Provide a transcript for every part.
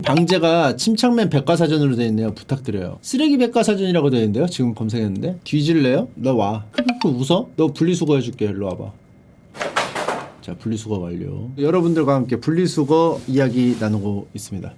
방제가 침착맨 백과사전으로 되어 있네요. 부탁드려요. 쓰레기 백과사전이라고 되어 있는데요. 지금 검색했는데. 뒤질래요? 너 와. 웃어? 너 분리수거 해줄게. 일로 와봐. 자, 분리수거 완료. 여러분들과 함께 분리수거 이야기 나누고 있습니다.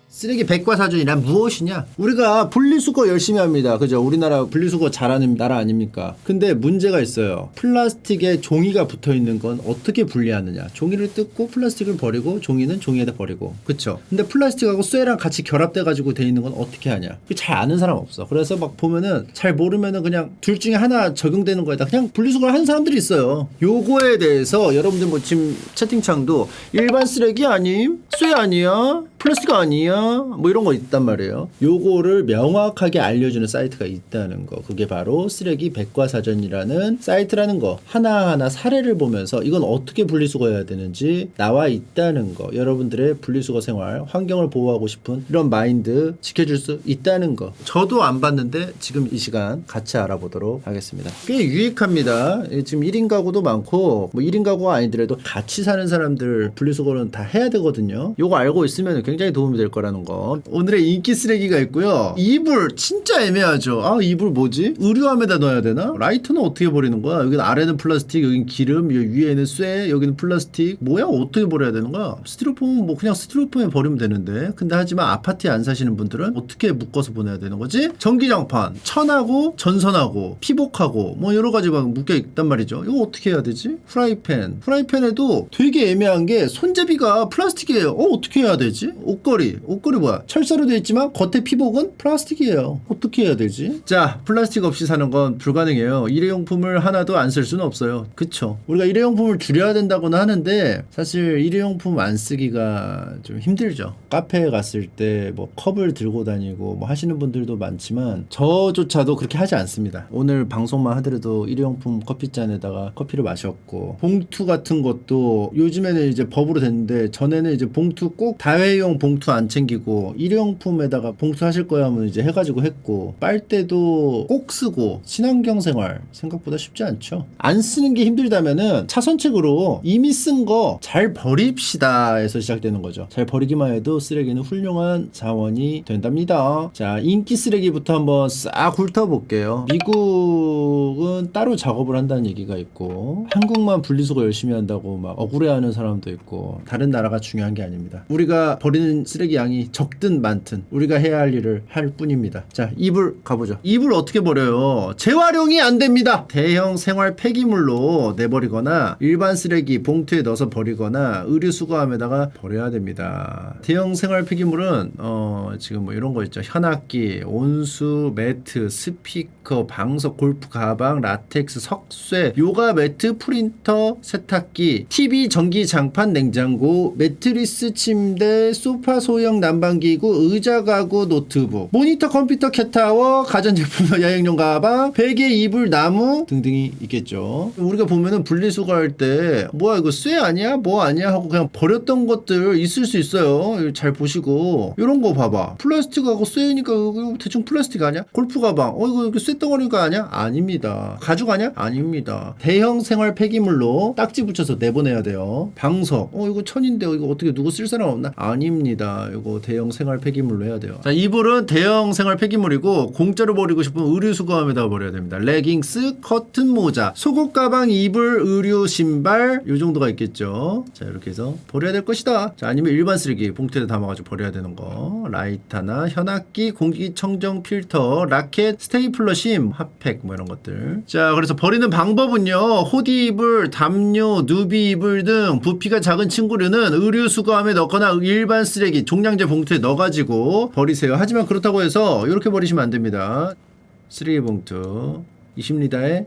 쓰레기 백과사전이란 무엇이냐? 우리가 분리수거 열심히 합니다. 그죠? 우리나라 분리수거 잘하는 나라 아닙니까? 근데 문제가 있어요. 플라스틱에 종이가 붙어있는 건 어떻게 분리하느냐? 종이를 뜯고 플라스틱을 버리고 종이는 종이에다 버리고. 그쵸? 근데 플라스틱하고 쇠랑 같이 결합돼가지고 돼 있는 건 어떻게 하냐? 잘 아는 사람 없어. 그래서 막 보면은 잘 모르면은 그냥 둘 중에 하나 적용되는 거에다 그냥 분리수거를 하는 사람들이 있어요. 요거에 대해서 여러분들 뭐 지금 채팅창도 일반 쓰레기 아님? 쇠 아니야? 플라스틱 아니야? 뭐 이런 거 있단 말이에요. 요거를 명확하게 알려주는 사이트가 있다는 거. 그게 바로 쓰레기 백과사전이라는 사이트라는 거. 하나하나 사례를 보면서 이건 어떻게 분리수거해야 되는지 나와 있다는 거. 여러분들의 분리수거 생활, 환경을 보호하고 싶은 이런 마인드 지켜줄 수 있다는 거. 저도 안 봤는데 지금 이 시간 같이 알아보도록 하겠습니다. 꽤 유익합니다. 지금 1인 가구도 많고 뭐 1인 가구가 아니더라도 같이 사는 사람들 분리수거는 다 해야 되거든요. 요거 알고 있으면 굉장히 도움이 될 거라는 거. 오늘의 인기 쓰레기가 있고요. 이불 진짜 애매하죠. 아, 이불 뭐지? 의류함에다 넣어야 되나? 라이터는 어떻게 버리는 거야? 여기는 아래는 플라스틱, 여기는 기름, 여기 위에는 쇠, 여기는 플라스틱. 뭐야? 어떻게 버려야 되는 거야? 스티로폼은 뭐 그냥 스티로폼에 버리면 되는데. 근데 하지만 아파트에 안 사시는 분들은 어떻게 묶어서 보내야 되는 거지? 전기장판, 천하고 전선하고 피복하고 뭐 여러 가지 막 묶여 있단 말이죠. 이거 어떻게 해야 되지? 프라이팬에도 되게 애매한 게 손잡이가 플라스틱이에요. 어떻게 해야 되지? 옷걸이 뭐야? 철사로 되어 있지만 겉에 피복은 플라스틱이에요. 어떻게 해야 되지? 자, 플라스틱 없이 사는 건 불가능해요. 일회용품을 하나도 안 쓸 수는 없어요. 그쵸? 우리가 일회용품을 줄여야 된다고는 하는데 사실 일회용품 안 쓰기가 좀 힘들죠. 카페에 갔을 때 뭐 컵을 들고 다니고 뭐 하시는 분들도 많지만 저조차도 그렇게 하지 않습니다. 오늘 방송만 하더라도 일회용품 커피잔에다가 커피를 마셨고 봉투 같은 것도 요즘에는 이제 법으로 됐는데 전에는 이제 봉투 꼭 다회용 봉투 안 챙기고 일회용품에다가 봉투 하실 거야 하면 이제 해가지고 했고 빨대도 꼭 쓰고 친환경 생활 생각보다 쉽지 않죠. 안 쓰는 게 힘들다면은 차선책으로 이미 쓴 거 잘 버립시다 에서 시작되는 거죠. 잘 버리기만 해도 쓰레기는 훌륭한 자원이 된답니다. 자, 인기 쓰레기부터 한번 싹 훑어볼게요. 미국은 따로 작업을 한다는 얘기가 있고 한국만 분리수거 열심히 한다고 막 억울해하는 사람도 있고 다른 나라가 중요한 게 아닙니다. 우리가 버리는 쓰레기 양이 적든 많든 우리가 해야 할 일을 할 뿐입니다. 자, 이불 가보죠. 이불 어떻게 버려요? 재활용이 안 됩니다. 대형 생활 폐기물로 내버리거나 일반 쓰레기 봉투에 넣어서 버리거나 의류 수거함에다가 버려야 됩니다. 대형 생활 폐기물은 지금 뭐 이런 거 있죠. 현악기, 온수, 매트, 스피커, 방석, 골프 가방, 라텍스, 석쇠, 요가 매트, 프린터, 세탁기, TV, 전기 장판, 냉장고, 매트리스, 침대, 소파, 소형 난방기구, 의자, 가구, 노트북, 모니터, 컴퓨터, 캣타워, 가전제품, 야영용 가방, 베개, 이불, 나무 등등이 있겠죠. 우리가 보면은 분리수거할 때 뭐야 이거 쇠 아니야? 뭐 아니야? 하고 그냥 버렸던 것들 있을 수 있어요. 잘 보시고 이런 거 봐봐. 플라스틱하고 쇠니까 이거 대충 플라스틱 아니야? 골프 가방 이거 쇠덩어리가 아니야? 아닙니다. 가죽 아니야? 아닙니다. 대형 생활 폐기물로 딱지 붙여서 내보내야 돼요. 방석 이거 천인데 이거 어떻게 누구 쓸 사람 없나? 아닙니다. 이거 대형 생활 폐기물로 해야 돼요. 자, 이불은 대형 생활 폐기물이고 공짜로 버리고 싶으면 의류 수거함에다가 버려야 됩니다. 레깅스, 커튼, 모자, 속옷, 가방, 이불, 의류, 신발 요 정도가 있겠죠. 자, 이렇게 해서 버려야 될 것이다. 자, 아니면 일반 쓰레기 봉투에 담아가지고 버려야 되는 거. 라이터나 현악기, 공기청정 필터, 라켓, 스테이플러 심, 핫팩 뭐 이런 것들. 자, 그래서 버리는 방법은요. 호디 이불, 담요, 누비 이불 등 부피가 작은 친구류는 의류 수거함에 넣거나 일반 쓰레기 종량제 봉투에 넣어가지고 버리세요. 하지만 그렇다고 해서 이렇게 버리시면 안 됩니다. 쓰레기 봉투 20리터에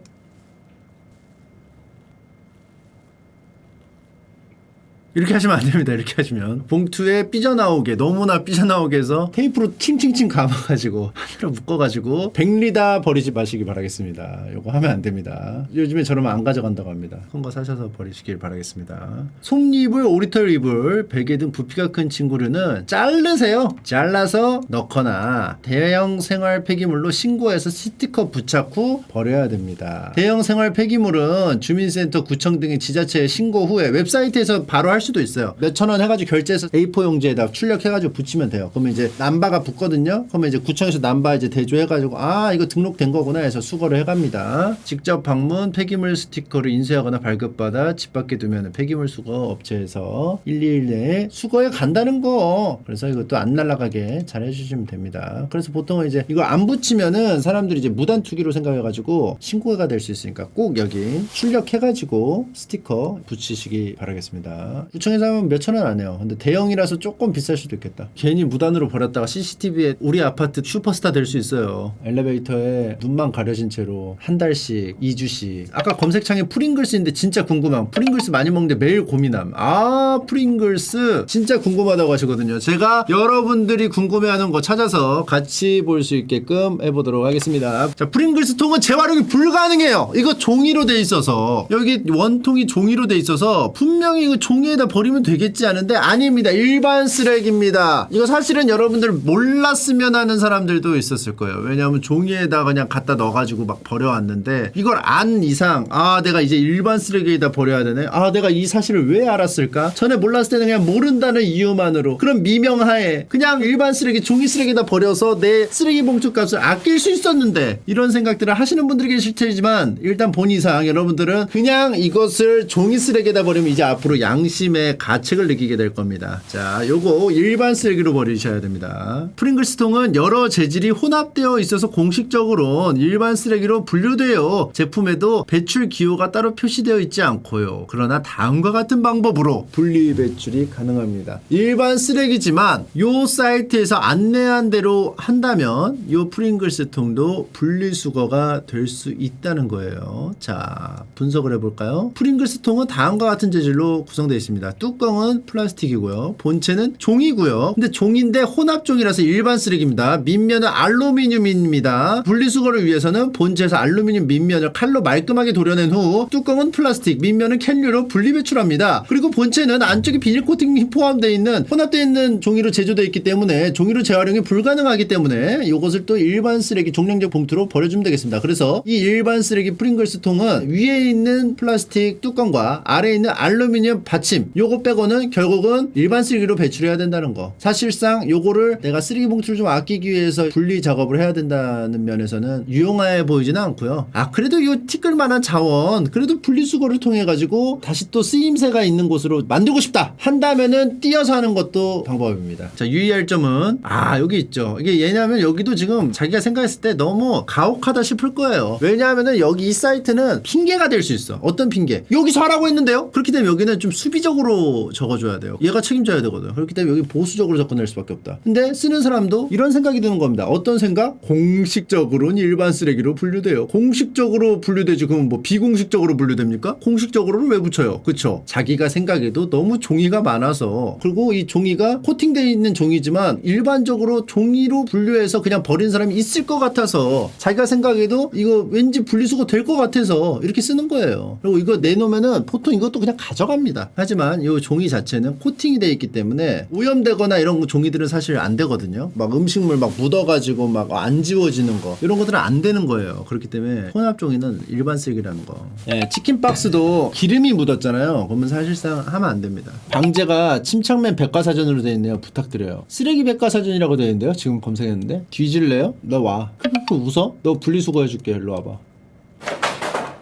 이렇게 하시면 안 됩니다. 이렇게 하시면 봉투에 삐져나오게 너무나 삐져나오게 해서 테이프로 칭칭칭 감아가지고 하나로 묶어가지고 100리다 버리지 마시기 바라겠습니다. 요거 하면 안 됩니다. 요즘에 저러면 안 가져간다고 합니다. 큰 거 사셔서 버리시길 바라겠습니다. 솜이불, 오리털 이불, 베개 등 부피가 큰 친구류는 자르세요. 잘라서 넣거나 대형 생활 폐기물로 신고해서 스티커 부착 후 버려야 됩니다. 대형 생활 폐기물은 주민센터, 구청 등의 지자체에 신고 후에 웹사이트에서 바로 할 수 수도 있어요. 몇천 원 해가지고 결제해서 A4 용지에다 출력해가지고 붙이면 돼요. 그러면 이제 남바가 붙거든요. 그러면 이제 구청에서 남바 이제 대조해가지고 아 이거 등록된 거구나 해서 수거를 해갑니다. 직접 방문 폐기물 스티커를 인쇄하거나 발급받아 집 밖에 두면 폐기물 수거 업체에서 121 내에 수거해 간다는 거. 그래서 이것도 안 날아가게 잘 해주시면 됩니다. 그래서 보통은 이제 이거 안 붙이면은 사람들이 이제 무단 투기로 생각해가지고 신고가 될 수 있으니까 꼭 여기 출력해가지고 스티커 붙이시기 바라겠습니다. 구청에서 하면 몇천 원 안 해요. 근데 대형이라서 조금 비쌀 수도 있겠다. 괜히 무단으로 버렸다가 CCTV에 우리 아파트 슈퍼스타 될 수 있어요. 엘리베이터에 눈만 가려진 채로 한 달씩 2주씩. 아까 검색창에 프링글스인데 진짜 궁금함. 프링글스 많이 먹는데 매일 고민함. 아 프링글스 진짜 궁금하다고 하시거든요. 제가 여러분들이 궁금해하는 거 찾아서 같이 볼 수 있게끔 해보도록 하겠습니다. 자, 프링글스 통은 재활용이 불가능해요. 이거 종이로 돼 있어서 여기 원통이 종이로 돼 있어서 분명히 이거 종이에다 버리면 되겠지 하는데 아닙니다. 일반 쓰레기입니다. 이거 사실은 여러분들 몰랐으면 하는 사람들도 있었을 거예요. 왜냐하면 종이에다 그냥 갖다 넣어가지고 막 버려왔는데 이걸 안 이상 아 내가 이제 일반 쓰레기에다 버려야 되네. 아 내가 이 사실을 왜 알았을까? 전에 몰랐을 때는 그냥 모른다는 이유만으로 그런 미명하에 그냥 일반 쓰레기 종이 쓰레기에다 버려서 내 쓰레기 봉투 값을 아낄 수 있었는데 이런 생각들을 하시는 분들이 계실 테지만 일단 본 이상 여러분들은 그냥 이것을 종이 쓰레기에다 버리면 이제 앞으로 양심의 가책을 느끼게 될 겁니다. 자 요거 일반 쓰레기로 버리셔야 됩니다. 프링글스 통은 여러 재질이 혼합되어 있어서 공식적으로 일반 쓰레기로 분류되어 제품에도 배출 기호가 따로 표시되어 있지 않고요. 그러나 다음과 같은 방법으로 분리 배출이 가능합니다. 일반 쓰레기지만 요 사이트에서 안내한 대로 한다면 요 프링글스 통도 분리수거가 될 수 있다는 거예요. 자 분석을 해볼까요? 프링글스 통은 다음과 같은 재질로 구성되어 있습니다. 뚜껑은 플라스틱이고요. 본체는 종이고요. 근데 종인데 혼합종이라서 일반 쓰레기입니다. 밑면은 알루미늄입니다. 분리수거를 위해서는 본체에서 알루미늄 밑면을 칼로 말끔하게 도려낸 후 뚜껑은 플라스틱, 밑면은 캔류로 분리 배출합니다. 그리고 본체는 안쪽에 비닐 코팅이 포함되어 있는 혼합되어 있는 종이로 제조되어 있기 때문에 종이로 재활용이 불가능하기 때문에 이것을 또 일반 쓰레기 종량제 봉투로 버려주면 되겠습니다. 그래서 이 일반 쓰레기 프링글스 통은 위에 있는 플라스틱 뚜껑과 아래에 있는 알루미늄 받침 요거 빼고는 결국은 일반 쓰레기로 배출해야 된다는 거. 사실상 요거를 내가 쓰레기 봉투를 좀 아끼기 위해서 분리 작업을 해야 된다는 면에서는 유용해 보이지는 않고요. 아 그래도 요 티끌만한 자원 그래도 분리수거를 통해 가지고 다시 또 쓰임새가 있는 곳으로 만들고 싶다 한다면은 띄어서 하는 것도 방법입니다. 자 유의할 점은 아 여기 있죠. 이게 왜냐하면 여기도 지금 자기가 생각했을 때 너무 가혹하다 싶을 거예요. 왜냐하면은 여기 이 사이트는 핑계가 될 수 있어. 어떤 핑계? 여기서 하라고 했는데요. 그렇기 때문에 여기는 좀 수비적으로 적어줘야 돼요. 얘가 책임져야 되거든. 그렇기 때문에 여기 보수적으로 접근할 수밖에 없다. 근데 쓰는 사람도 이런 생각이 드는 겁니다. 어떤 생각? 공식적으로는 일반 쓰레기로 분류돼요. 공식적으로 분류되지 그럼 뭐 비공식적으로 분류됩니까? 공식적으로는 왜 붙여요? 그쵸? 자기가 생각해도 너무 종이가 많아서 그리고 이 종이가 코팅되어 있는 종이지만 일반적으로 종이로 분류해서 그냥 버린 사람이 있을 것 같아서 자기가 생각해도 이거 왠지 분리수거 될 것 같아서 이렇게 쓰는 거예요. 그리고 이거 내놓으면은 보통 이것도 그냥 가져갑니다. 하지만 이 종이 자체는 코팅이 되어 있기 때문에 오염되거나 이런 종이들은 사실 안 되거든요. 막 음식물 막 묻어가지고 막 안 지워지는 거 이런 것들은 안 되는 거예요. 그렇기 때문에 혼합종이는 일반 쓰레기라는 거. 네, 치킨 박스도 기름이 묻었잖아요. 그러면 사실상 하면 안 됩니다. 방제가 침착맨 백과사전으로 되어 있네요. 부탁드려요. 쓰레기 백과사전이라고 되어 있는데요. 지금 검색했는데 뒤질래요? 너 와. 그 웃어? 너 분리수거 해줄게. 일로 와봐.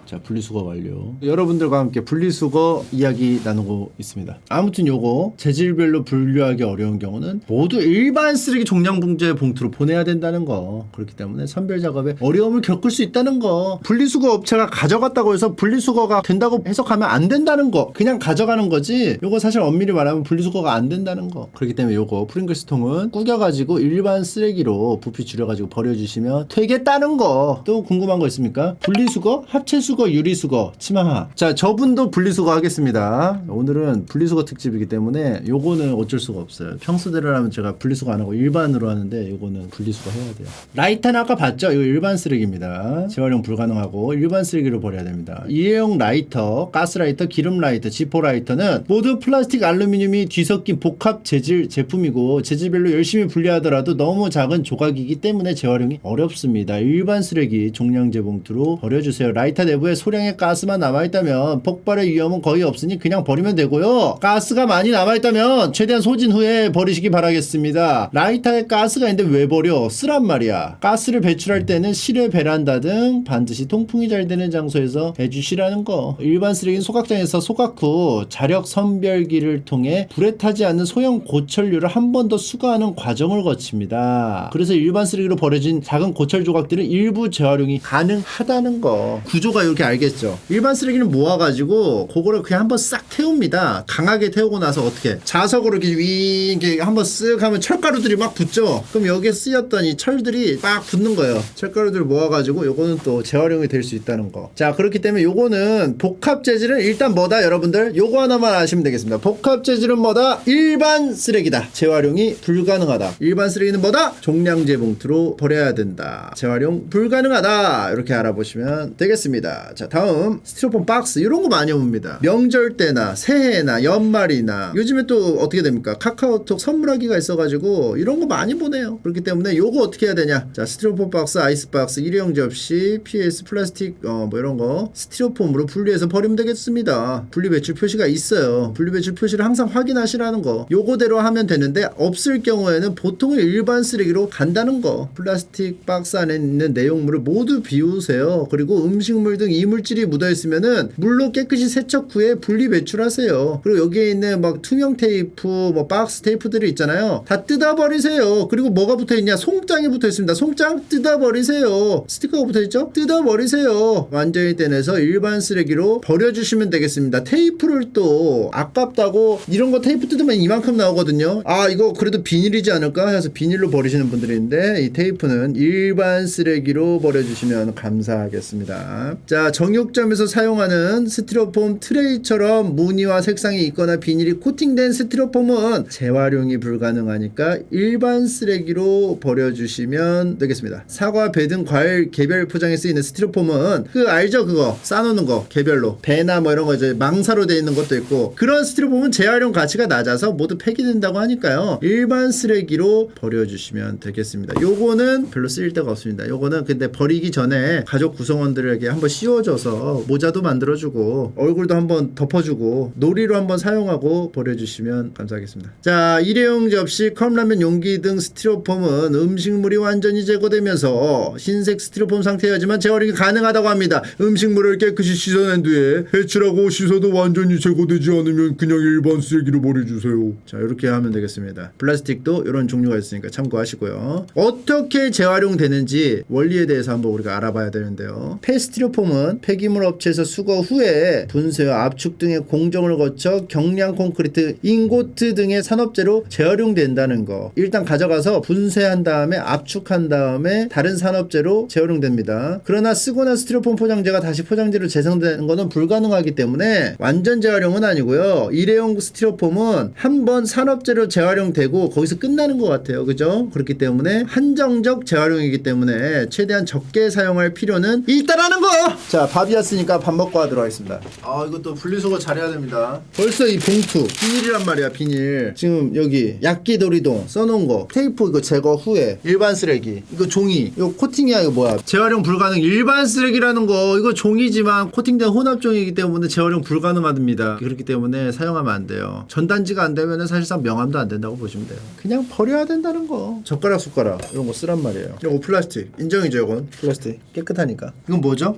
자 분리수거 완료. 여러분들과 함께 분리수거 이야기 나누고 있습니다. 아무튼 요거 재질별로 분류하기 어려운 경우는 모두 일반 쓰레기 종량 봉제 봉투로 보내야 된다는 거. 그렇기 때문에 선별 작업에 어려움을 겪을 수 있다는 거. 분리수거 업체가 가져갔다고 해서 분리수거가 된다고 해석하면 안 된다는 거. 그냥 가져가는 거지 요거 사실 엄밀히 말하면 분리수거가 안 된다는 거. 그렇기 때문에 요거 프링글스 통은 구겨가지고 일반 쓰레기로 부피 줄여가지고 버려주시면 되겠다는 거. 또 궁금한 거 있습니까? 분리수거, 합체수거, 유리수거, 치마하. 자 저분도 분리수거 하겠습니다. 오늘은 분리수거 특집이기 때문에 요거는 어쩔 수가 없어요. 평소대로라면 제가 분리수거 안 하고 일반으로 하는데 요거는 분리수거 해야 돼요. 라이터는 아까 봤죠? 이거 일반 쓰레기입니다. 재활용 불가능하고 일반 쓰레기로 버려야 됩니다. 일회용 라이터, 가스라이터, 기름 라이터, 지포 라이터는 모두 플라스틱, 알루미늄이 뒤섞인 복합 재질 제품이고 재질별로 열심히 분리하더라도 너무 작은 조각이기 때문에 재활용이 어렵습니다. 일반 쓰레기 종량제 봉투로 버려주세요. 라이터 내부 내부에 소량의 가스만 남아있다면 폭발의 위험은 거의 없으니 그냥 버리면 되고요. 가스가 많이 남아있다면 최대한 소진 후에 버리시기 바라겠습니다. 라이터에 가스가 있는데 왜 버려? 쓰란 말이야. 가스를 배출할 때는 실외 베란다 등 반드시 통풍이 잘 되는 장소에서 해주시라는 거. 일반 쓰레기는 소각장에서 소각 후 자력 선별기를 통해 불에 타지 않는 소형 고철류를 한 번 더 수거하는 과정을 거칩니다. 그래서 일반 쓰레기로 버려진 작은 고철 조각들은 일부 재활용이 가능하다는 거. 구조가 이렇게 알겠죠? 일반 쓰레기는 모아가지고 그거를 그냥 한번 싹 태웁니다. 강하게 태우고 나서 어떻게 자석으로 이렇게 위 이렇게 한번 쓱 하면 철가루들이 막 붙죠. 그럼 여기에 쓰였던 이 철들이 막 붙는 거예요. 철가루들을 모아가지고 요거는 또 재활용이 될 수 있다는 거. 자, 그렇기 때문에 요거는 복합 재질은 일단 뭐다 여러분들? 요거 하나만 아시면 되겠습니다. 복합 재질은 뭐다? 일반 쓰레기다. 재활용이 불가능하다. 일반 쓰레기는 뭐다? 종량제 봉투로 버려야 된다. 재활용 불가능하다. 이렇게 알아보시면 되겠습니다. 자, 다음 스티로폼 박스. 이런 거 많이 옵니다. 명절 때나 새해나 연말이나 요즘에 또 어떻게 됩니까? 카카오톡 선물하기가 있어가지고 이런 거 많이 보내요. 그렇기 때문에 요거 어떻게 해야 되냐? 자, 스티로폼 박스, 아이스박스, 일회용 접시, PS, 플라스틱 뭐 이런 거 스티로폼으로 분리해서 버리면 되겠습니다. 분리배출 표시가 있어요. 분리배출 표시를 항상 확인하시라는 거. 요거대로 하면 되는데 없을 경우에는 보통은 일반 쓰레기로 간다는 거. 플라스틱 박스 안에 있는 내용물을 모두 비우세요. 그리고 음식물 등 이물질이 묻어있으면은 물로 깨끗이 세척 후에 분리배출하세요. 그리고 여기에 있는 막 투명 테이프, 뭐 박스 테이프들이 있잖아요. 다 뜯어버리세요. 그리고 뭐가 붙어있냐? 송장이 붙어있습니다. 송장 뜯어버리세요. 스티커가 붙어있죠? 뜯어버리세요. 완전히 떼내서 일반 쓰레기로 버려주시면 되겠습니다. 테이프를 또 아깝다고 이런 거 테이프 뜯으면 이만큼 나오거든요. 아, 이거 그래도 비닐이지 않을까 해서 비닐로 버리시는 분들이 있는데 이 테이프는 일반 쓰레기로 버려주시면 감사하겠습니다. 자, 정육점에서 사용하는 스티로폼 트레이처럼 무늬와 색상이 있거나 비닐이 코팅된 스티로폼은 재활용이 불가능하니까 일반 쓰레기로 버려주시면 되겠습니다. 사과, 배 등 과일 개별 포장에 쓰이는 스티로폼은 그 알죠? 그거 싸놓는 거 개별로 배나 뭐 이런 거 이제 망사로 되어 있는 것도 있고 그런 스티로폼은 재활용 가치가 낮아서 모두 폐기된다고 하니까요. 일반 쓰레기로 버려주시면 되겠습니다. 요거는 별로 쓰일 데가 없습니다. 요거는 근데 버리기 전에 가족 구성원들에게 한번 씌워줘서 모자도 만들어주고 얼굴도 한번 덮어주고 놀이로 한번 사용하고 버려주시면 감사하겠습니다. 자, 일회용 접시, 컵라면 용기 등 스티로폼은 음식물이 완전히 제거되면서 흰색 스티로폼 상태여지만 재활용이 가능하다고 합니다. 음식물을 깨끗이 씻어낸 뒤에 배출하고 씻어도 완전히 제거되지 않으면 그냥 일반 쓰레기로 버려주세요. 자, 이렇게 하면 되겠습니다. 플라스틱도 이런 종류가 있으니까 참고하시고요. 어떻게 재활용되는지 원리에 대해서 한번 우리가 알아봐야 되는데요. 폐스티로폼은 폐기물 업체에서 수거 후에 분쇄와 압축 등의 공정을 거쳐 경량 콘크리트, 인고트 등의 산업재로 재활용된다는 거. 일단 가져가서 분쇄한 다음에 압축한 다음에 다른 산업재로 재활용됩니다. 그러나 쓰고 난 스티로폼 포장재가 다시 포장재로 재생되는 것은 불가능하기 때문에 완전 재활용은 아니고요. 일회용 스티로폼은 한번 산업재로 재활용되고 거기서 끝나는 것 같아요. 그죠? 그렇기 때문에 한정적 재활용이기 때문에 최대한 적게 사용할 필요는 있다라는 거! 자, 밥이 왔으니까 밥 먹고 하도록 하겠습니다. 아, 이것도 분리수거 잘해야 됩니다. 벌써 이 봉투 비닐이란 말이야. 비닐. 지금 여기 야끼도리동 써놓은 거 테이프 이거 제거 후에 일반 쓰레기 이거 종이 이거 코팅이야. 이거 뭐야? 재활용 불가능. 일반 쓰레기라는 거 이거 종이지만 코팅된 혼합종이기 때문에 재활용 불가능합니다. 그렇기 때문에 사용하면 안 돼요. 전단지가 안 되면 사실상 명함도 안 된다고 보시면 돼요. 그냥 버려야 된다는 거. 젓가락 숟가락 이런 거 쓰란 말이에요. 이거 플라스틱 인정이죠. 이건 플라스틱 깨끗하니까. 이건 뭐죠?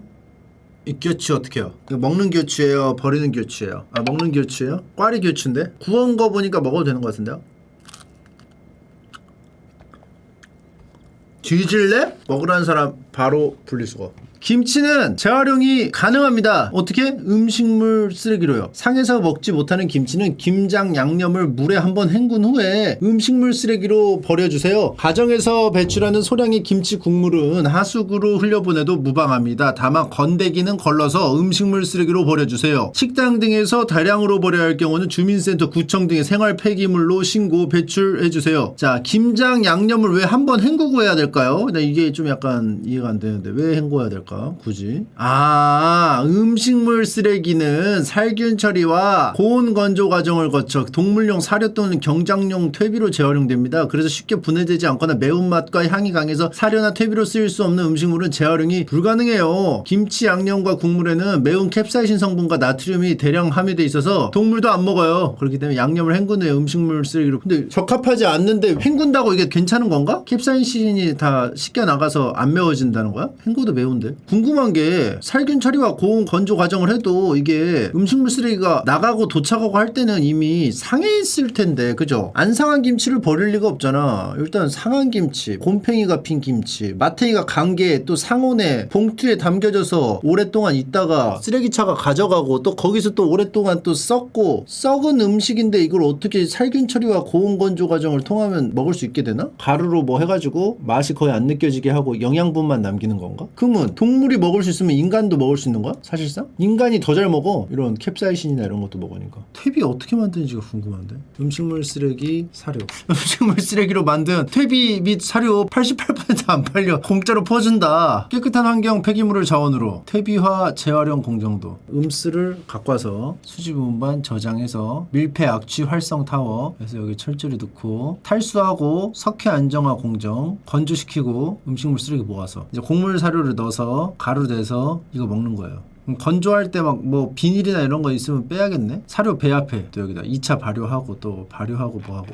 이 교추 어떻게 해요? 이거 먹는 교추예요? 버리는 교추예요? 아, 먹는 교추예요? 꽈리 교추인데? 구운 거 보니까 먹어도 되는 것 같은데요? 뒤질래? 먹으라는 사람 바로 분리수거. 김치는 재활용이 가능합니다. 어떻게? 음식물 쓰레기로요. 상에서 먹지 못하는 김치는 김장 양념을 물에 한번 헹군 후에 음식물 쓰레기로 버려주세요. 가정에서 배출하는 소량의 김치 국물은 하수구로 흘려보내도 무방합니다. 다만 건더기는 걸러서 음식물 쓰레기로 버려주세요. 식당 등에서 다량으로 버려야 할 경우는 주민센터, 구청 등의 생활 폐기물로 신고 배출해주세요. 자, 김장 양념을 왜 한번 헹구고 해야 될까요? 이게 좀 약간 이해가 안 되는데 왜 헹궈야 될까? 될까 굳이? 음식물 쓰레기는 살균 처리와 고온 건조 과정을 거쳐 동물용 사료 또는 경장용 퇴비로 재활용됩니다. 그래서 쉽게 분해되지 않거나 매운맛과 향이 강해서 사료나 퇴비로 쓰일 수 없는 음식물은 재활용이 불가능해요. 김치 양념과 국물에는 매운 캡사이신 성분과 나트륨이 대량 함유돼 있어서 동물도 안 먹어요. 그렇기 때문에 양념을 헹군 후에 음식물 쓰레기로. 근데 적합하지 않는데 헹군다고 이게 괜찮은 건가? 캡사이신이 다 씻겨 나가서 안 매워진다는 거야? 헹궈도 매운데. 궁금한 게 살균 처리와 고온 건조 과정을 해도 이게 음식물 쓰레기가 나가고 도착하고 할 때는 이미 상해 있을 텐데, 그죠? 안 상한 김치를 버릴 리가 없잖아. 일단 상한 김치, 곰팡이가 핀 김치, 마탱이가 간 게 또 상온에 봉투에 담겨져서 오랫동안 있다가 쓰레기차가 가져가고 또 거기서 또 오랫동안 또 썩고, 썩은 음식인데 이걸 어떻게 살균 처리와 고온 건조 과정을 통하면 먹을 수 있게 되나? 가루로 뭐 해가지고 맛이 거의 안 느껴지게 하고 영양분만 남기는 건가? 그러면 동물이 먹을 수 있으면 인간도 먹을 수 있는 거야? 사실상? 인간이 더 잘 먹어. 이런 캡사이신이나 이런 것도 먹으니까. 퇴비 어떻게 만드는지가 궁금한데. 음식물 쓰레기, 사료. 음식물 쓰레기로 만든 퇴비 및 사료 88%안 팔려. 공짜로 퍼준다. 깨끗한 환경 폐기물을 자원으로. 퇴비화 재활용 공정도. 음스를 갖고 와서 수집 운반 저장해서 밀폐 악취 활성 타워. 그래서 여기 철저히 넣고 탈수하고 석회 안정화 공정. 건조시키고 음식물 쓰레기 모아서 이제 곡물 사료를 넣어서 가루 내서 이거 먹는 거예요. 건조할 때 막 뭐 비닐이나 이런 거 있으면 빼야겠네. 사료 배합해. 또 여기다 2차 발효하고 또 발효하고 뭐하고.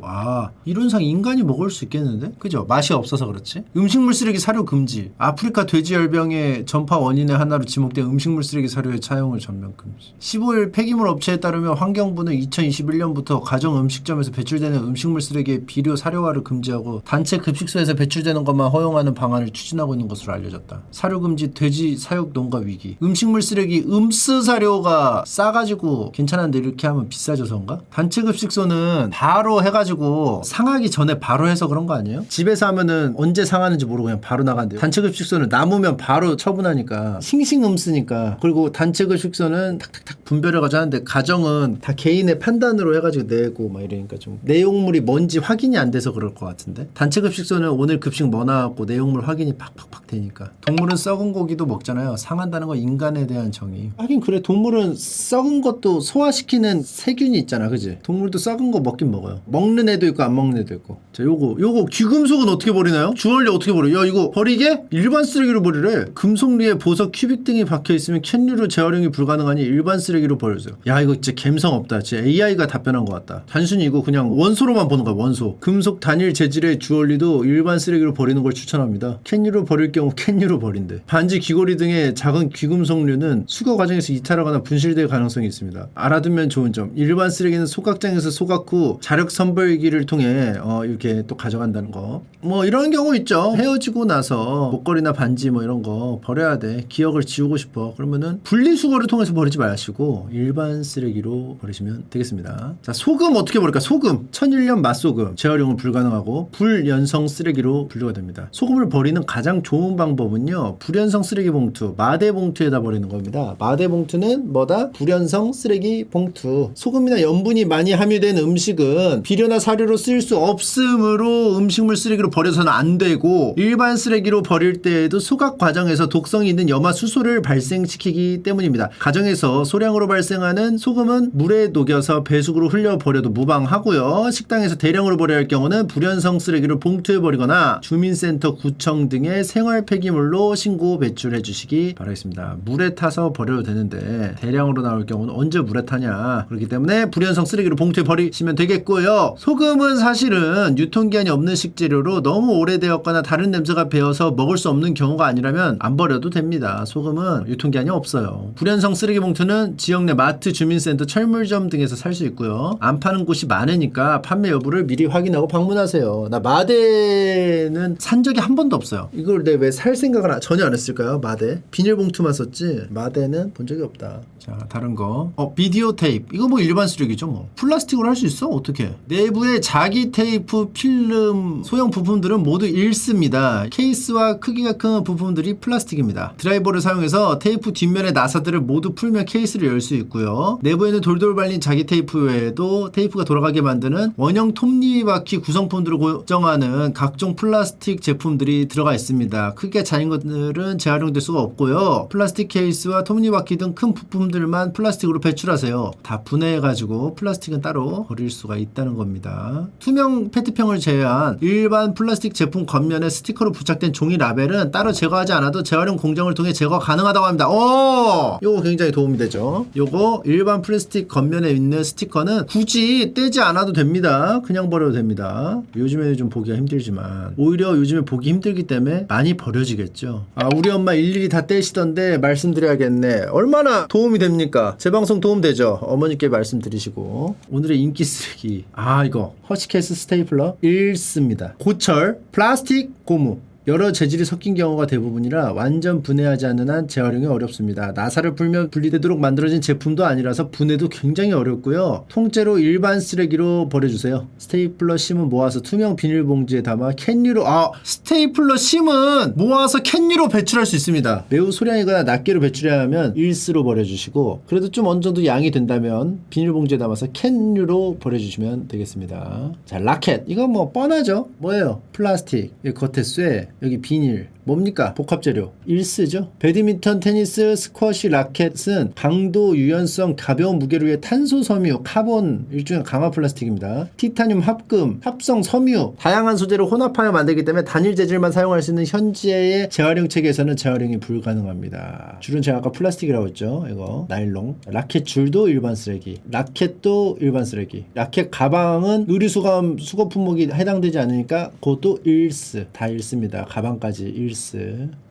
이론상 인간이 먹을 수 있겠는데? 그죠? 맛이 없어서 그렇지. 음식물 쓰레기 사료 금지. 아프리카 돼지열병의 전파 원인의 하나로 지목된 음식물 쓰레기 사료의 차용을 전면 금지. 15일 폐기물 업체에 따르면 환경부는 2021년부터 가정 음식점에서 배출되는 음식물 쓰레기의 비료 사료화를 금지하고 단체 급식소에서 배출되는 것만 허용하는 방안을 추진하고 있는 것으로 알려졌다. 사료 금지, 돼지 사육 농가 위기. 음식물 쓰레기 음스 사료가 싸가지고 괜찮은데 이렇게 하면 비싸져서인가? 단체 급식소는 바로 해가지고 상하기 전에 바로 해서 그런 거 아니에요? 집에서 하면은 언제 상하는지 모르고 그냥 바로 나간대요. 단체 급식소는 남으면 바로 처분하니까 싱싱 음스니까. 그리고 단체 급식소는 탁탁탁 분별해가지고 하는데 가정은 다 개인의 판단으로 해가지고 내고 막 이러니까 좀 내용물이 뭔지 확인이 안 돼서 그럴 것 같은데. 단체 급식소는 오늘 급식 뭐 나왔고 내용물 확인이 팍팍팍 되니까. 동물은 썩은 고기도 먹잖아요. 상한다는 건 인간에 대한 정의. 하긴 그래. 동물은 썩은 것도 소화시키는 세균이 있잖아, 그지? 동물도 썩은 거 먹긴 먹어요. 먹는 애도 있고 안 먹는 애도 있고. 자, 요거 귀금속은 어떻게 버리나요? 주얼리 어떻게 버려? 야, 이거 버리게? 일반 쓰레기로 버리래. 금속류에 보석, 큐빅 등이 박혀 있으면 캔류로 재활용이 불가능하니 일반 쓰레기로 버려주세요. 야, 이거 진짜 갬성 없다. 진짜 AI가 답변한 것 같다. 단순히 이거 그냥 원소로만 보는 거야, 원소. 금속 단일 재질의 주얼리도 일반 쓰레기로 버리는 걸 추천합니다. 캔류로 버릴 경우 캔류로 버린대. 반지, 귀걸이 등의 작은 귀금속류는 수거 과정에서 이탈하거나 분실될 가능성이 있습니다. 알아두면 좋은 점. 일반 쓰레기는 소각장에서 소각 후 자력 선별기를 통해 이렇게 또 가져간다는 거. 뭐 이런 경우 있죠. 헤어지고 나서 목걸이나 반지 뭐 이런 거 버려야 돼. 기억을 지우고 싶어. 그러면은 분리수거를 통해서 버리지 마시고 일반 쓰레기로 버리시면 되겠습니다. 자, 소금 어떻게 버릴까? 소금. 천일염 맛소금. 재활용은 불가능하고 불연성 쓰레기로 분류가 됩니다. 소금을 버리는 가장 좋은 방법은요. 불연성 쓰레기 봉투, 마대 봉투에다 버리는 겁니다. 마대 봉투는 뭐다? 불연성 쓰레기 봉투. 소금이나 염분이 많이 함유된 음식은 비료나 사료로 쓰일 수 없으므로 음식물 쓰레기로 버려서는 안 되고 일반 쓰레기로 버릴 때에도 소각 과정에서 독성이 있는 염화수소를 발생시키기 때문입니다. 가정에서 소량으로 발생하는 소금은 물에 녹여서 배수구로 흘려 버려도 무방하고요. 식당에서 대량으로 버려야 할 경우는 불연성 쓰레기를 봉투에 버리거나 주민센터, 구청 등의 생활 폐기물로 신고 배출해 주시기 바라겠습니다. 물에 타서 버려도 되는데 대량으로 나올 경우는 언제 물에 타냐. 그렇기 때문에 불연성 쓰레기로 봉투에 버리시면 되겠고요. 소금은 사실은 유통기한이 없는 식재료로 너무 오래되었거나 다른 냄새가 배어서 먹을 수 없는 경우가 아니라면 안 버려도 됩니다. 소금은 유통기한이 없어요. 불연성 쓰레기 봉투는 지역 내 마트, 주민센터, 철물점 등에서 살 수 있고요. 안 파는 곳이 많으니까 판매 여부를 미리 확인하고 방문하세요. 나 마대는 산 적이 한 번도 없어요. 이걸 내 왜 살 생각을 전혀 안 했을까요? 마대 비닐봉투만 썼지. 마대는 본 적이 없다. 자, 다른 거. 비디오 테이프. 이거 뭐 일반 쓰레기죠, 뭐. 플라스틱으로 할 수 있어? 어떻게? 내부의 자기 테이프, 필름, 소형 부품들은 모두 일스입니다. 케이스와 크기가 큰 부품들이 플라스틱입니다. 드라이버를 사용해서 테이프 뒷면의 나사들을 모두 풀면 케이스를 열 수 있고요. 내부에는 돌돌 발린 자기 테이프 외에도 테이프가 돌아가게 만드는 원형 톱니바퀴 구성품들을 고정하는 각종 플라스틱 제품들이 들어가 있습니다. 크기가 작은 것들은 재활용될 수가 없고요. 플라스틱 케이스와 톱니바퀴 등 큰 부품들만 플라스틱으로 배출하세요. 다 분해해가지고 플라스틱은 따로 버릴 수가 있다는 겁니다. 투명 페트병을 제외한 일반 플라스틱 제품 겉면에 스티커로 부착된 종이 라벨은 따로 제거하지 않아도 재활용 공정을 통해 제거 가능하다고 합니다. 요거 굉장히 도움이 되죠. 요거 일반 플라스틱 겉면에 있는 스티커는 굳이 떼지 않아도 됩니다. 그냥 버려도 됩니다. 요즘에는 좀 보기가 힘들지만 오히려 요즘에 보기 힘들기 때문에 많이 버려지겠죠. 우리 엄마 일일이 다 떼시던데 말씀드려야겠네. 얼마나 도움이 됩니까? 제 방송 도움되죠? 어머니께 말씀드리시고. 오늘의 인기 쓰레기. 이거 허쉬케이스 스테이플러 일스입니다. 고철 플라스틱 고무 여러 재질이 섞인 경우가 대부분이라 완전 분해하지 않는 한 재활용이 어렵습니다. 나사를 풀면 분리되도록 만들어진 제품도 아니라서 분해도 굉장히 어렵고요. 통째로 일반 쓰레기로 버려주세요. 스테이플러 심은 모아서 투명 비닐봉지에 담아 캔류로 스테이플러 심은 모아서 캔류로 배출할 수 있습니다. 매우 소량이거나 낱개로 배출해야 하면 일스로 버려주시고 그래도 좀 어느 정도 양이 된다면 비닐봉지에 담아서 캔류로 버려주시면 되겠습니다. 자, 라켓. 이거 뭐 뻔하죠? 뭐예요? 플라스틱, 겉에 쇠, 여기 비닐. 뭡니까? 복합재료. 일스죠. 배드민턴, 테니스, 스쿼시, 라켓은 강도, 유연성, 가벼운 무게를 위해 탄소 섬유, 카본, 일종의 강화 플라스틱입니다. 티타늄, 합금, 합성 섬유, 다양한 소재를 혼합하여 만들기 때문에 단일 재질만 사용할 수 있는 현재의 재활용 체계에서는 재활용이 불가능합니다. 줄은 제가 아까 플라스틱이라고 했죠. 이거 나일론. 라켓 줄도 일반 쓰레기. 라켓도 일반 쓰레기. 라켓 가방은 의류수거함 수거 품목이 해당되지 않으니까 그것도 일스. 다 일스입니다. 가방까지 일스.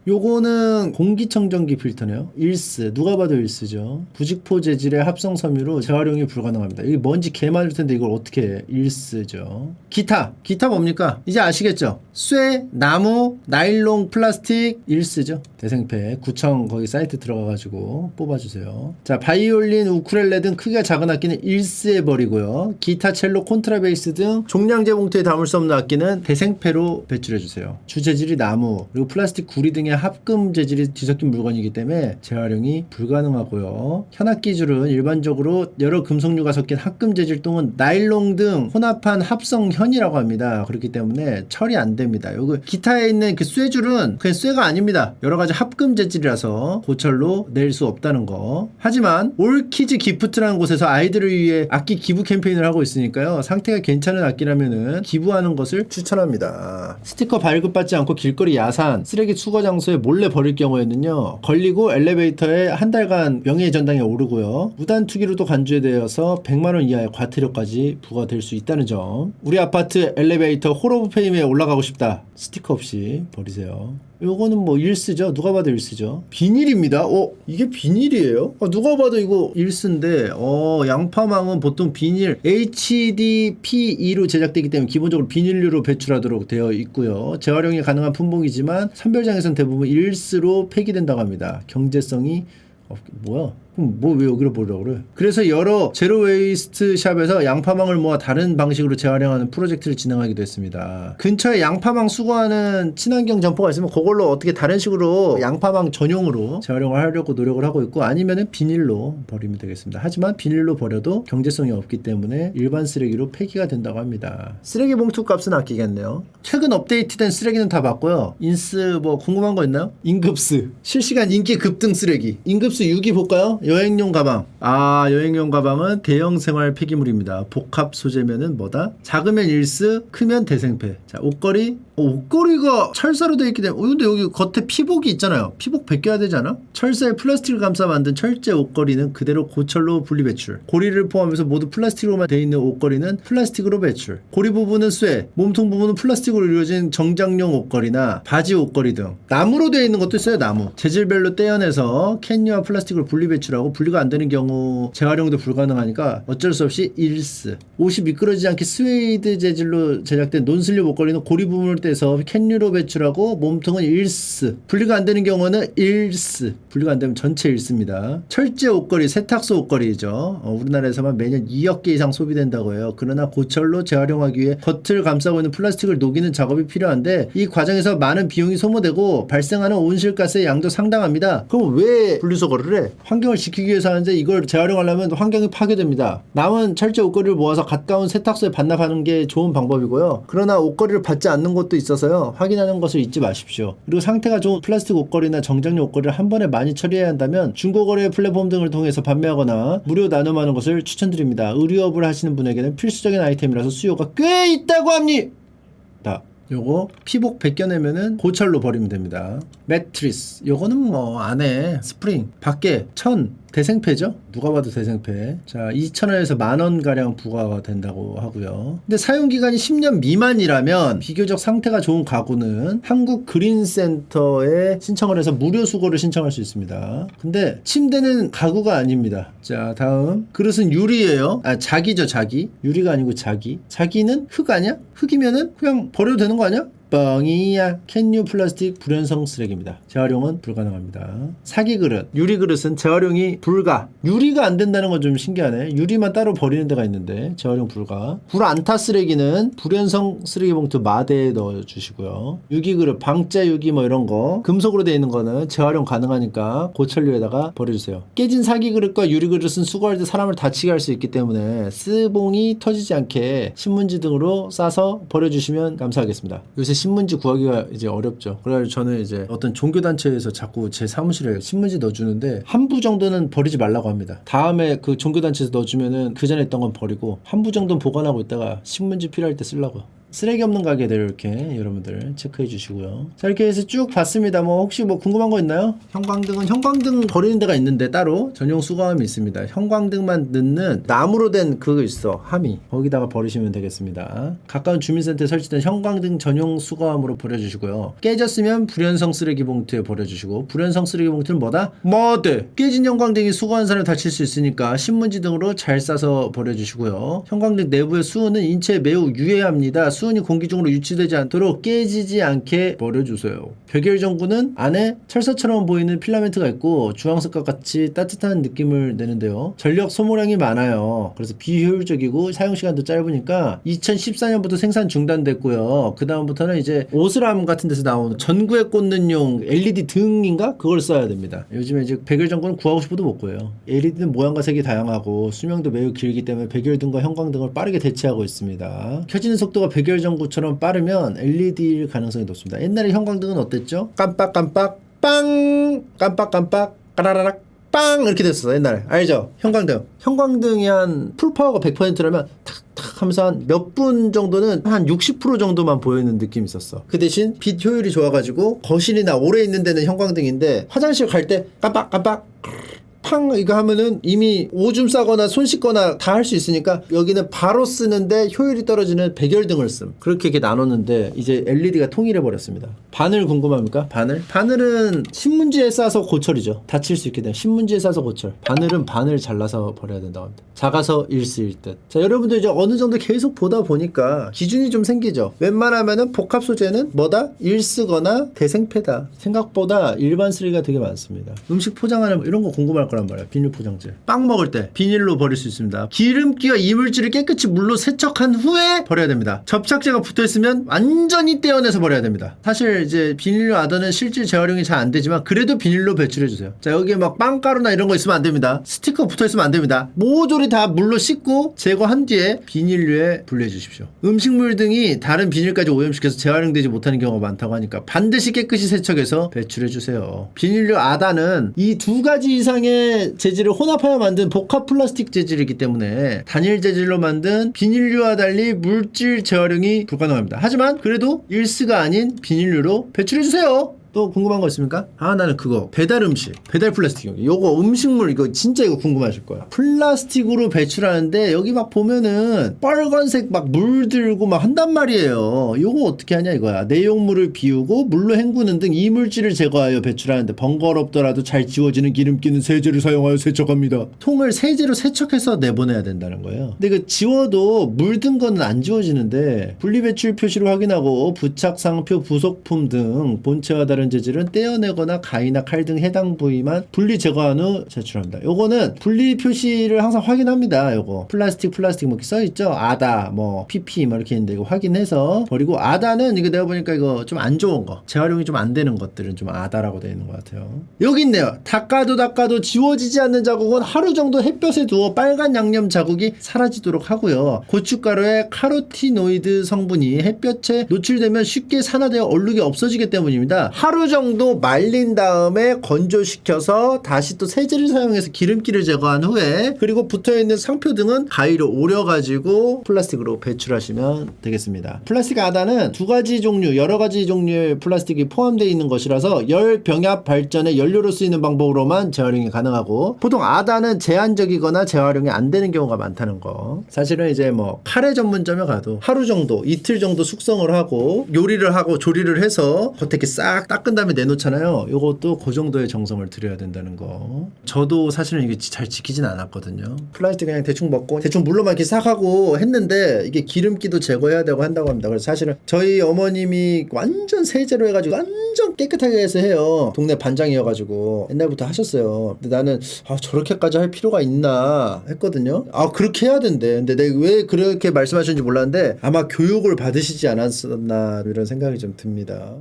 요거는 공기청정기 필터네요. 일스. 누가 봐도 일스죠. 부직포 재질의 합성 섬유로 재활용이 불가능합니다. 이게 먼지 개 많을 텐데 이걸 어떻게 해? 일스죠. 기타 뭡니까? 이제 아시겠죠? 쇠, 나무, 나일론, 플라스틱, 일스죠. 대생패 구청 거기 사이트 들어가가지고 뽑아주세요. 자, 바이올린, 우쿨렐레 등 크기가 작은 악기는 일스해버리고요. 기타, 첼로, 콘트라베이스 등 종량제 봉투에 담을 수 없는 악기는 대생패로 배출해주세요. 주재질이 나무 그리고 플라스틱 구리 등의 합금 재질이 뒤섞인 물건이기 때문에 재활용이 불가능하고요. 현악기 줄은 일반적으로 여러 금속류가 섞인 합금 재질 또는 나일론 등 혼합한 합성현이라고 합니다. 그렇기 때문에 처리 안 됩니다. 여기 기타에 있는 그 쇠줄은 그냥 쇠가 아닙니다. 여러 가지 합금 재질이라서 고철로 낼 수 없다는 거. 하지만 올키즈 기프트라는 곳에서 아이들을 위해 악기 기부 캠페인을 하고 있으니까요. 상태가 괜찮은 악기라면은 기부하는 것을 추천합니다. 스티커 발급받지 않고 길거리 야산, 쓰레기 수거 장소에 몰래 버릴 경우에는요. 걸리고 엘리베이터에 한 달간 명예전당에 오르고요. 무단 투기로도 간주되어서 100만원 이하의 과태료까지 부과될 수 있다는 점. 우리 아파트 엘리베이터 홀 오브 페임에 올라가고 싶다. 스티커 없이 버리세요. 요거는 뭐 일스죠. 누가 봐도 일스죠. 비닐입니다. 이게 비닐이에요? 누가 봐도 이거 일스인데 양파망은 보통 비닐 HDPE로 제작되기 때문에 기본적으로 비닐류로 배출하도록 되어 있고요. 재활용이 가능한 품목이지만 선별장에서는 대부분 일스로 폐기된다고 합니다. 경제성이 뭐야? 그럼 뭐 왜 여기로 보려고 그래? 그래서 여러 제로 웨이스트 샵에서 양파망을 모아 다른 방식으로 재활용하는 프로젝트를 진행하기도 했습니다. 근처에 양파망 수거하는 친환경 점포가 있으면 그걸로 어떻게 다른 식으로 양파망 전용으로 재활용을 하려고 노력을 하고 있고 아니면은 비닐로 버리면 되겠습니다. 하지만 비닐로 버려도 경제성이 없기 때문에 일반 쓰레기로 폐기가 된다고 합니다. 쓰레기 봉투 값은 아끼겠네요. 최근 업데이트된 쓰레기는 다 봤고요. 인스 뭐 궁금한 거 있나요? 인급스 실시간 인기 급등 쓰레기. 인급스 6위 볼까요? 여행용 가방. 여행용 가방은 대형 생활 폐기물입니다. 복합 소재면은 뭐다? 작으면 일스, 크면 대생패. 자, 옷걸이. 옷걸이가 철사로 되어 있기 때문에 근데 여기 겉에 피복이 있잖아요. 피복 벗겨야 되지 않아? 철사에 플라스틱을 감싸 만든 철제 옷걸이는 그대로 고철로 분리 배출. 고리를 포함해서 모두 플라스틱으로만 되어 있는 옷걸이는 플라스틱으로 배출. 고리 부분은 쇠, 몸통 부분은 플라스틱으로 이루어진 정장용 옷걸이나 바지 옷걸이 등 나무로 되어 있는 것도 있어요. 나무. 재질별로 떼어내서 캔유와 플라스틱을 분리 배출 배출하고 분리가 안 되는 경우 재활용도 불가능하니까 어쩔 수 없이 일스. 옷이 미끄러지지 않게 스웨이드 재질로 제작된 논슬립 옷걸이는 고리 부분을 떼서 캔유로 배출하고 몸통은 일스. 분리가 안 되는 경우는 일스. 분리가 안 되면 전체 일스입니다. 철제 옷걸이, 세탁소 옷걸이죠. 우리나라에서만 매년 2억 개 이상 소비된다고 해요. 그러나 고철로 재활용하기 위해 겉을 감싸고 있는 플라스틱을 녹이는 작업이 필요한데 이 과정에서 많은 비용이 소모되고 발생하는 온실가스의 양도 상당합니다. 그럼 왜 분리수거를 해? 환경을 지키기 위해서 하는데 이걸 재활용하려면 환경이 파괴됩니다. 남은 철제 옷걸이를 모아서 가까운 세탁소에 반납하는 게 좋은 방법이고요. 그러나 옷걸이를 받지 않는 곳도 있어서요. 확인하는 것을 잊지 마십시오. 그리고 상태가 좋은 플라스틱 옷걸이나 정장용 옷걸이를 한 번에 많이 처리해야 한다면 중고거래 플랫폼 등을 통해서 판매하거나 무료 나눔하는 것을 추천드립니다. 의류업을 하시는 분에게는 필수적인 아이템이라서 수요가 꽤 있다고 합니다. 요거 피복 벗겨내면은 고철로 버리면 됩니다. 매트리스 요거는 뭐 안에 스프링 밖에 천 대생폐죠? 누가 봐도 대생폐. 자, 2,000원에서 10,000원 가량 부과가 된다고 하고요. 근데 사용 기간이 10년 미만이라면 비교적 상태가 좋은 가구는 한국 그린센터에 신청을 해서 무료 수거를 신청할 수 있습니다. 근데 침대는 가구가 아닙니다. 자, 다음 그릇은 유리예요. 아, 자기죠, 자기. 유리가 아니고 자기. 자기는 흙 아니야? 흙이면은 그냥 버려도 되는 거 아니야? 뻥이야. 캔유 플라스틱 불연성 쓰레기입니다. 재활용은 불가능합니다. 사기 그릇, 유리 그릇은 재활용이 불가. 유리가 안 된다는 건 좀 신기하네. 유리만 따로 버리는 데가 있는데 재활용 불가. 불 안타 쓰레기는 불연성 쓰레기 봉투 마대에 넣어주시고요. 유기 그릇, 방자 유기 뭐 이런 거 금속으로 되어 있는 거는 재활용 가능하니까 고철류에다가 버려주세요. 깨진 사기 그릇과 유리 그릇은 수거할 때 사람을 다치게 할 수 있기 때문에 스봉이 터지지 않게 신문지 등으로 싸서 버려주시면 감사하겠습니다. 요새 신문지 구하기가 이제 어렵죠. 그래가지고 저는 이제 어떤 종교단체에서 자꾸 제 사무실에 신문지 넣어주는데 한 부 정도는 버리지 말라고 합니다. 다음에 그 종교단체에서 넣어주면은 그 전에 했던 건 버리고 한 부 정도는 보관하고 있다가 신문지 필요할 때 쓰려고요. 쓰레기 없는 가게들 이렇게 여러분들 체크해 주시고요. 자, 이렇게 해서 쭉 봤습니다. 뭐 혹시 뭐 궁금한 거 있나요? 형광등은 형광등 버리는 데가 있는데 따로 전용 수거함이 있습니다. 형광등만 넣는 나무로 된 그거 있어. 함이. 거기다가 버리시면 되겠습니다. 가까운 주민센터에 설치된 형광등 전용 수거함으로 버려주시고요. 깨졌으면 불연성 쓰레기 봉투에 버려주시고 불연성 쓰레기 봉투는 뭐다? 머드. 깨진 형광등이 수거한 사람을 다칠 수 있으니까 신문지 등으로 잘 싸서 버려주시고요. 형광등 내부의 수은은 인체에 매우 유해합니다. 수은이 공기 중으로 유치되지 않도록 깨지지 않게 버려주세요. 백열전구는 안에 철사처럼 보이는 필라멘트가 있고 주황색과 같이 따뜻한 느낌을 내는데요. 전력 소모량이 많아요. 그래서 비효율적이고 사용시간도 짧으니까 2014년부터 생산 중단됐고요. 그 다음부터는 이제 오스람 같은 데서 나오는 전구에 꽂는 용 LED 등인가? 그걸 써야 됩니다. 요즘에 이제 백열전구는 구하고 싶어도 못 구해요. LED는 모양과 색이 다양하고 수명도 매우 길기 때문에 백열등과 형광등을 빠르게 대체하고 있습니다. 켜지는 속도가 백열전구처럼 빠르면 LED일 가능성이 높습니다. 옛날에 형광등은 어땠죠? 깜빡깜빡 빵 깜빡깜빡 까라라락 빵 이렇게 됐었어 옛날에. 알죠? 형광등이 한 풀파워가 100%라면 탁탁 하면서 한 몇 분 정도는 한 60% 정도만 보이는 느낌이 있었어. 그 대신 빛 효율이 좋아가지고 거실이나 오래 있는 데는 형광등인데 화장실 갈 때 깜빡깜빡 팡 이거 하면은 이미 오줌 싸거나 손 씻거나 다 할 수 있으니까 여기는 바로 쓰는데 효율이 떨어지는 백열등을 씀. 그렇게 이렇게 나눴는데 이제 LED가 통일해 버렸습니다. 바늘 궁금합니까? 바늘은 신문지에 싸서 고철이죠. 다칠 수 있게 되면 신문지에 싸서 고철. 바늘은 바늘 잘라서 버려야 된다고 합니다. 작아서 일수일 듯. 자, 여러분들 이제 어느 정도 계속 보다 보니까 기준이 좀 생기죠. 웬만하면은 복합 소재는 뭐다? 일쓰거나 대생폐다. 생각보다 일반 쓰레기가 되게 많습니다. 음식 포장하는 이런 거 궁금할 거란 말이야. 비닐 포장재. 빵 먹을 때 비닐로 버릴 수 있습니다. 기름기와 이물질을 깨끗이 물로 세척한 후에 버려야 됩니다. 접착제가 붙어있으면 완전히 떼어내서 버려야 됩니다. 사실 이제 비닐로 아더는 실질 재활용이 잘 안 되지만 그래도 비닐로 배출해주세요. 자, 여기에 막 빵가루나 이런 거 있으면 안 됩니다. 스티커 붙어있으면 안 됩니다. 모조리 다 물로 씻고 제거한 뒤에 비닐류에 분리해 주십시오. 음식물 등이 다른 비닐까지 오염시켜서 재활용되지 못하는 경우가 많다고 하니까 반드시 깨끗이 세척해서 배출해 주세요. 비닐류 아다는 이 두 가지 이상의 재질을 혼합하여 만든 복합 플라스틱 재질이기 때문에 단일 재질로 만든 비닐류와 달리 물질 재활용이 불가능합니다. 하지만 그래도 일스가 아닌 비닐류로 배출해 주세요. 또 궁금한 거 있습니까? 아 나는 그거 배달 음식 배달 플라스틱 요거 음식물 이거 진짜 이거 궁금하실 거야. 플라스틱으로 배출하는데 여기 막 보면은 빨간색 막 물들고 막 한단 말이에요. 요거 어떻게 하냐 이거야. 내용물을 비우고 물로 헹구는 등 이물질을 제거하여 배출하는데 번거롭더라도 잘 지워지는 기름기는 세제를 사용하여 세척합니다. 통을 세제로 세척해서 내보내야 된다는 거예요. 근데 그 지워도 물든 거는 안 지워지는데 분리배출 표시를 확인하고 부착 상표 부속품 등 본체와 다른 재질은 떼어내거나 가위나 칼 등 해당 부위만 분리 제거한 후 제출합니다. 요거는 분리 표시를 항상 확인합니다. 요거 플라스틱 뭐 이렇게 써있죠. 아다 뭐 PP 뭐 이렇게 있는데 이거 확인해서 버리고 아다는 이거 내가 보니까 이거 좀 안 좋은 거 재활용이 좀 안 되는 것들은 좀 아다라고 되어 있는 것 같아요. 여기 있네요. 닦아도 지워지지 않는 자국은 하루 정도 햇볕에 두어 빨간 양념 자국이 사라지도록 하고요. 고춧가루의 카로티노이드 성분이 햇볕에 노출되면 쉽게 산화되어 얼룩이 없어지기 때문입니다. 하루 정도 말린 다음에 건조시켜서 다시 또 세제를 사용해서 기름기를 제거한 후에 그리고 붙어있는 상표 등은 가위로 오려가지고 플라스틱으로 배출하시면 되겠습니다. 플라스틱 아다는 두 가지 종류 여러 가지 종류의 플라스틱이 포함되어 있는 것이라서 열 병합 발전에 연료로 쓰이는 방법으로만 재활용이 가능하고 보통 아다는 제한적이거나 재활용이 안 되는 경우가 많다는 거. 사실은 이제 뭐 카레 전문점에 가도 하루 정도 이틀 정도 숙성을 하고 요리를 하고 조리를 해서 겉에 이렇게 싹 닦은 다음에 내놓잖아요. 요것도 그 정도의 정성을 들여야 된다는 거. 저도 사실은 이게 잘 지키진 않았거든요. 플라스틱 그냥 대충 먹고 대충 물로만 이렇게 싹 하고 했는데 이게 기름기도 제거해야 되고 한다고 합니다. 그래서 사실은 저희 어머님이 완전 세제로 해가지고 완전 깨끗하게 해서 해요. 동네 반장이어가지고 옛날부터 하셨어요. 근데 나는 저렇게까지 할 필요가 있나 했거든요. 그렇게 해야 된대. 근데 내가 왜 그렇게 말씀하셨는지 몰랐는데 아마 교육을 받으시지 않았었나 이런 생각이 좀 듭니다.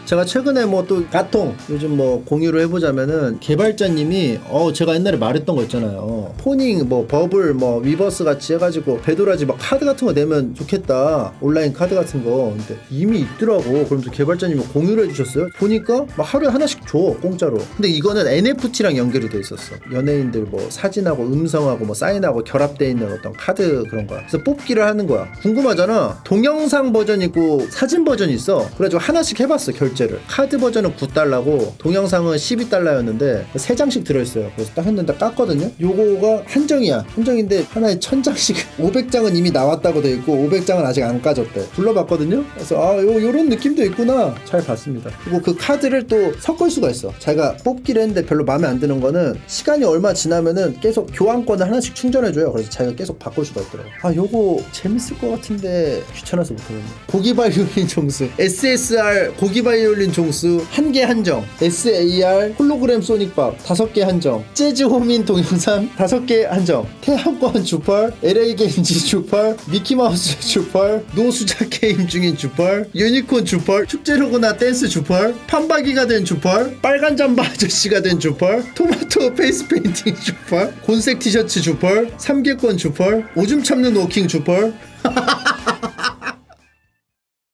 제가 최근에 뭐 또 가통 요즘 뭐 공유를 해보자면은 개발자님이 제가 옛날에 말했던 거 있잖아요. 포닝 뭐 버블 뭐 위버스 같이 해가지고 배도라지 막 카드 같은 거 내면 좋겠다. 온라인 카드 같은 거. 근데 이미 있더라고. 그러면서 개발자님이 공유를 해주셨어요. 보니까 막 하루에 하나씩 줘 공짜로. 근데 이거는 NFT랑 연결이 돼 있었어. 연예인들 뭐 사진하고 음성하고 뭐 사인하고 결합되어 있는 어떤 카드 그런 거야. 그래서 뽑기를 하는 거야. 궁금하잖아. 동영상 버전 있고 사진 버전이 있어. 그래가지고 하나씩 해봤어 결제를. 카드 버전은 9달러고 동영상은 12달러였는데 3장씩 들어있어요. 그래서 딱 했는데 깠거든요. 요거가 한정이야. 한정인데 하나에 1000장씩 500장은 이미 나왔다고 돼 있고 500장은 아직 안 까졌대. 불러봤거든요. 그래서 요런 느낌도 있구나. 잘 봤습니다. 그리고 그 카드를 또 섞을 수가 있어. 자기가 뽑기를 했는데 별로 마음에 안 드는 거는 시간이 얼마 지나면은 계속 교환권을 하나씩 충전해줘요. 그래서 자기가 계속 바꿀 수가 있더라고. 요거 재밌을 것 같은데 귀찮아서 못하겠네. 고기 바이올린 종수 SSR 고기 바이올린 종수 1개 한정. SAR 홀로그램 소닉밥 5개 한정. 재즈 호민 동영상 5개 한정. 태양권 주펄 LA 게임즈 주펄 미키마우스 주펄 노수자 게임 중인 주펄 유니콘 주펄 축제로구나 댄스 주펄 판박이가 된 주펄 빨간 잠바 아저씨가 된 주펄 토마토 페이스 페인팅 주펄 곤색 티셔츠 주펄 3개권 주펄 오줌 참는 워킹 주펄